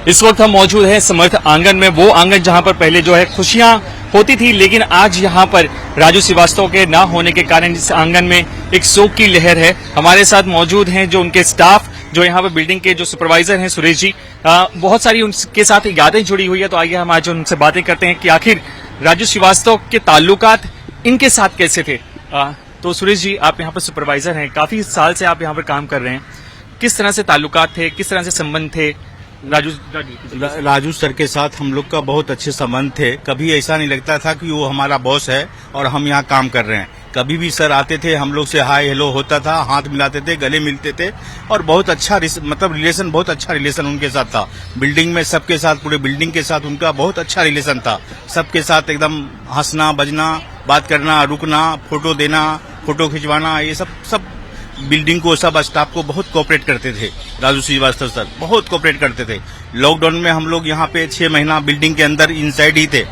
इस वक्त हम मौजूद हैं समर्थ आंगन में, वो आंगन जहां पर पहले जो है खुशियां होती थी, लेकिन आज यहां पर राजू श्रीवास्तव के ना होने के कारण इस आंगन में एक शोक की लहर है। हमारे साथ मौजूद हैं जो उनके स्टाफ, जो यहाँ पर बिल्डिंग के जो सुपरवाइजर हैं सुरेश जी। बहुत सारी उनके साथ यादें जुड़ी हुई है, तो आइए हम आज उनसे बातें करते हैं कि आखिर राजू श्रीवास्तव के ताल्लुकात इनके साथ कैसे थे। तो सुरेश जी, आप यहाँ पर सुपरवाइजर हैं, काफी साल से आप यहाँ पर काम कर रहे हैं, किस तरह से ताल्लुकात थे, किस तरह से संबंध थे राजू सर के साथ हम लोग का बहुत अच्छे संबंध थे। कभी ऐसा नहीं लगता था कि वो हमारा बॉस है और हम यहाँ काम कर रहे हैं। कभी भी सर आते थे, हम लोग से हाय हेलो होता था, हाथ मिलाते थे, गले मिलते थे और बहुत अच्छा बहुत अच्छा रिलेशन उनके साथ था। बिल्डिंग में सबके साथ, पूरे बिल्डिंग के साथ उनका बहुत अच्छा रिलेशन था। सबके साथ एकदम हंसना बजना, बात करना, रुकना, फोटो देना, फोटो खिंचवाना, ये सब बिल्डिंग को, सब स्टाफ को बहुत कोऑपरेट करते थे। राजू श्रीवास्तव सर बहुत कोऑपरेट करते थे। लॉकडाउन में हम लोग यहाँ पे 6 महीना बिल्डिंग के अंदर इनसाइड ही थे।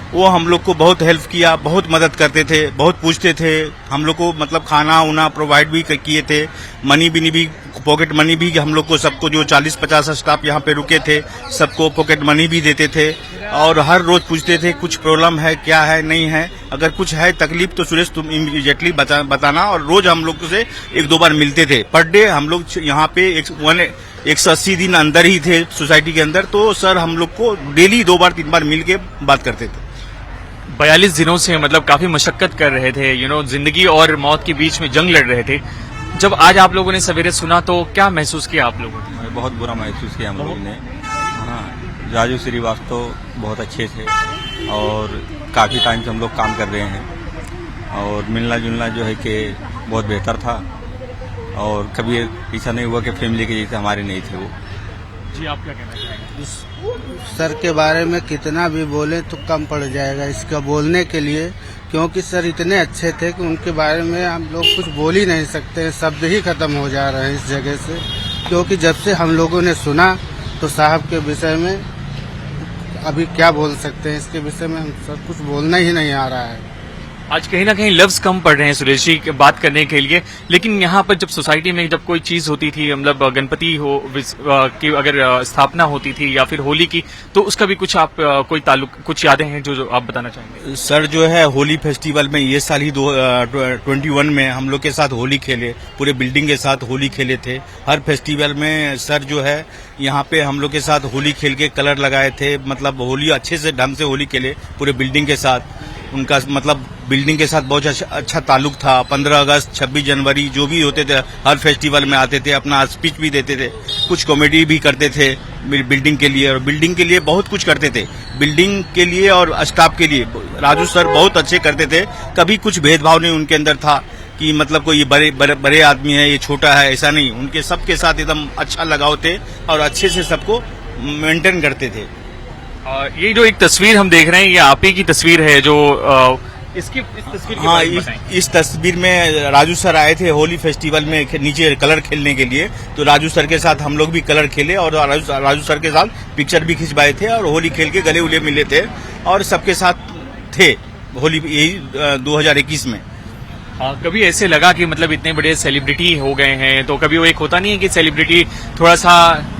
वो हम लोग को बहुत हेल्प किया, बहुत मदद करते थे, बहुत पूछते थे हम लोग को, मतलब खाना उना प्रोवाइड भी किए थे। मनी भी पॉकेट मनी भी हम लोग को, सबको जो 40-50 स्टाफ यहाँ पे रुके थे सबको पॉकेट मनी भी देते थे। और हर रोज पूछते थे कुछ प्रॉब्लम है, क्या है, नहीं है, अगर कुछ है तकलीफ तो सुरेश तुम इमीडिएटली बताना। और रोज हम लोग से 1-2 बार मिलते थे। पर डे हम लोग यहाँ पे 180 दिन अंदर ही थे सोसाइटी के अंदर, तो सर हम लोग को डेली 2 बार 3 बार मिल के बात करते थे। 42 दिनों से मतलब काफी मशक्कत कर रहे थे, जिंदगी और मौत के बीच में जंग लड़ रहे थे। जब आज आप लोगों ने सवेरे सुना तो क्या महसूस किया आप लोगों ने? बहुत बुरा महसूस किया हम लोगों ने। हाँ, राजू श्रीवास्तव बहुत अच्छे थे और काफ़ी टाइम से हम लोग काम कर रहे हैं और मिलना जुलना जो है कि बहुत बेहतर था और कभी ऐसा नहीं हुआ कि फैमिली के जैसे हमारे नहीं थे वो। जी, आप क्या कहना चाहेंगे? सर के बारे में कितना भी बोले तो कम पड़ जाएगा इसका बोलने के लिए, क्योंकि सर इतने अच्छे थे कि उनके बारे में हम लोग कुछ बोल ही नहीं सकते। शब्द ही खत्म हो जा रहे हैं इस जगह से, क्योंकि जब से हम लोगों ने सुना तो साहब के विषय में अभी क्या बोल सकते हैं, इसके विषय में हम सब कुछ बोलना ही नहीं आ रहा है। आज कहीं ना कहीं लफ्ज कम पड़ रहे हैं सुरेश जी बात करने के लिए, लेकिन यहाँ पर जब सोसाइटी में जब कोई चीज होती थी, मतलब गणपति हो की अगर स्थापना होती थी या फिर होली की, तो उसका भी कुछ आप कुछ यादें हैं जो आप बताना चाहेंगे? सर जो है होली फेस्टिवल में ये साल ही 21 में हम लोग के साथ होली खेले, पूरे बिल्डिंग के साथ होली खेले थे। हर फेस्टिवल में सर जो है यहाँ पे हम लोग के साथ होली खेल के कलर लगाए थे, मतलब होली अच्छे से ढंग से होली खेले पूरे बिल्डिंग के साथ। उनका मतलब बिल्डिंग के साथ बहुत अच्छा ताल्लुक था। 15 अगस्त 26 जनवरी जो भी होते थे हर फेस्टिवल में आते थे, अपना स्पीच भी देते थे, कुछ कॉमेडी भी करते थे बिल्डिंग के लिए, और बिल्डिंग के लिए बहुत कुछ करते थे। बिल्डिंग के लिए और स्टाफ के लिए राजू सर बहुत अच्छे करते थे। कभी कुछ भेदभाव नहीं उनके अंदर था कि मतलब कोई बड़े आदमी है, ये छोटा है, ऐसा नहीं। उनके सबके साथ एकदम अच्छा लगाव थे और अच्छे से सबको मेंटेन करते थे। ये जो एक तस्वीर हम देख रहे हैं, ये आप ही की तस्वीर है जो इस तस्वीर हाँ, इस तस्वीर में राजू सर आए थे होली फेस्टिवल में नीचे कलर खेलने के लिए, तो राजू सर के साथ हम लोग भी कलर खेले और राजू सर के साथ पिक्चर भी खिंचवाए थे और होली खेल के गले उले मिले थे और सबके साथ थे होली, यही 2021 में। कभी ऐसे लगा कि मतलब इतने बड़े सेलिब्रिटी हो गए हैं, तो कभी वो एक होता नहीं है कि सेलिब्रिटी थोड़ा सा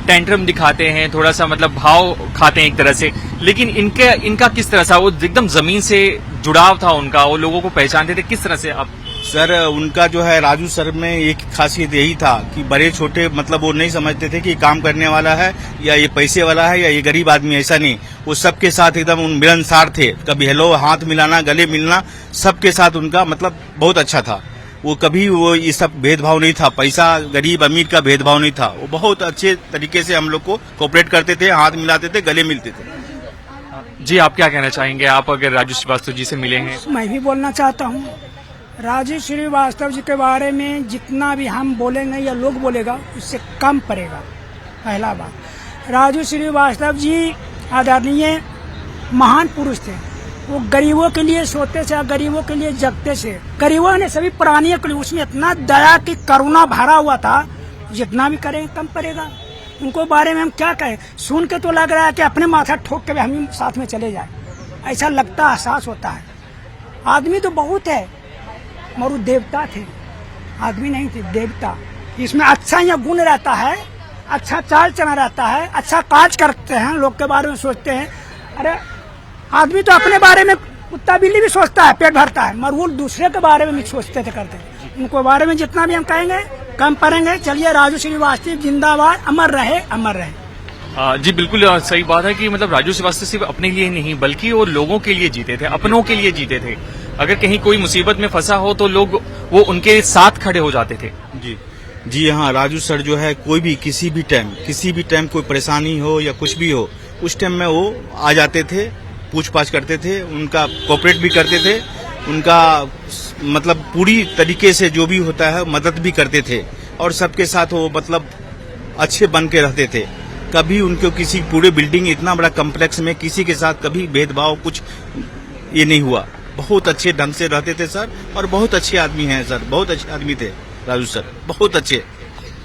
टेंट्रम दिखाते हैं, थोड़ा सा मतलब भाव खाते हैं एक तरह से, लेकिन इनका किस तरह से वो एकदम जमीन से जुड़ाव था उनका, वो लोगों को पहचानते थे किस तरह से आप? सर उनका जो है राजू सर में एक खासियत यही था कि बड़े छोटे मतलब वो नहीं समझते थे कि काम करने वाला है या ये पैसे वाला है या ये गरीब आदमी, ऐसा नहीं। वो सबके साथ एकदम मिलनसार थे। कभी हेलो, हाथ मिलाना, गले मिलना, सबके साथ उनका मतलब बहुत अच्छा था। वो कभी वो ये सब भेदभाव नहीं था, पैसा गरीब अमीर का भेदभाव नहीं था। वो बहुत अच्छे तरीके से हम लोग को कोऑपरेट करते थे, हाथ मिलाते थे, गले मिलते थे। जी, आप क्या कहना चाहेंगे, आप अगर राजू श्रीवास्तव जी से मिले हैं? मैं भी बोलना चाहता हूँ, राजू श्रीवास्तव जी के बारे में जितना भी हम बोलेंगे या लोग बोलेगा उससे कम पड़ेगा। पहला बात, राजू श्रीवास्तव जी आदरणीय महान पुरुष थे। वो गरीबों के लिए सोते थे, गरीबों के लिए जगते थे, गरीबों ने सभी प्राणियों के लिए, उसमें इतना दया की करुणा भरा हुआ था, जितना भी करें कम पड़ेगा। उनको बारे में हम क्या कहें, सुन के तो लग रहा है कि अपने माथा ठोक के हम साथ में चले जाए, ऐसा लगता, एहसास होता है। आदमी तो बहुत है मगर देवता थे, आदमी नहीं थे, देवता। इसमें अच्छा या गुण रहता है अच्छा चाल चला रहता है, अच्छा काज करते हैं, लोग के बारे में सोचते हैं। अरे आदमी तो अपने बारे में, कुत्ता बिल्ली भी सोचता है, पेट भरता है, मगर वो दूसरे के बारे में भी सोचते थे, करते थे। उनको बारे में जितना भी हम कहेंगे कम पड़ेंगे। चलिए, राजू श्रीवास्तव जिंदाबाद, अमर रहे, अमर रहे। जी बिल्कुल सही बात है कि मतलब राजू श्रीवास्तव सिर्फ अपने लिए नहीं बल्कि वो लोगों के लिए जीते थे, अपनों के लिए जीते थे। अगर कहीं कोई मुसीबत में फंसा हो तो लोग वो उनके साथ खड़े हो जाते थे। जी हाँ, राजू सर जो है कोई भी किसी भी टाइम कोई परेशानी हो या कुछ भी हो, उस टाइम में वो आ जाते थे, पूछताछ करते थे, उनका कोऑपरेट भी करते थे, उनका मतलब पूरी तरीके से जो भी होता है मदद भी करते थे और सबके साथ वो मतलब अच्छे बन के रहते थे। कभी उनको किसी पूरे बिल्डिंग इतना बड़ा कॉम्प्लेक्स में किसी के साथ कभी भेदभाव कुछ ये नहीं हुआ। बहुत अच्छे ढंग से रहते थे सर और बहुत अच्छे आदमी हैं सर, बहुत अच्छे आदमी थे राजू सर, बहुत अच्छे।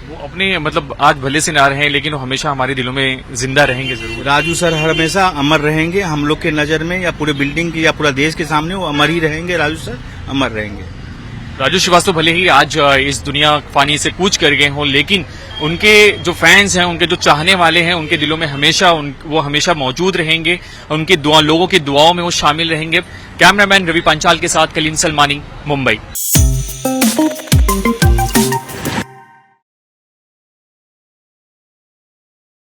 वो अपने मतलब आज भले से ना रहे लेकिन वो हमेशा हमारे दिलों में जिंदा रहेंगे जरूर। राजू सर हमेशा अमर रहेंगे हम लोग के नजर में, या पूरे बिल्डिंग की या पूरा देश के सामने वो अमर ही रहेंगे। राजू सर अमर रहेंगे। राजू श्रीवास्तव भले ही आज इस दुनिया फानी से कूच कर गए हों, लेकिन उनके जो फैंस हैं, उनके जो चाहने वाले हैं, उनके दिलों में हमेशा वो हमेशा मौजूद रहेंगे। उनकी दुआ, लोगों की दुआओं में वो शामिल रहेंगे। कैमरामैन रवि पांचाल के साथ कलीम सलमानी, मुंबई।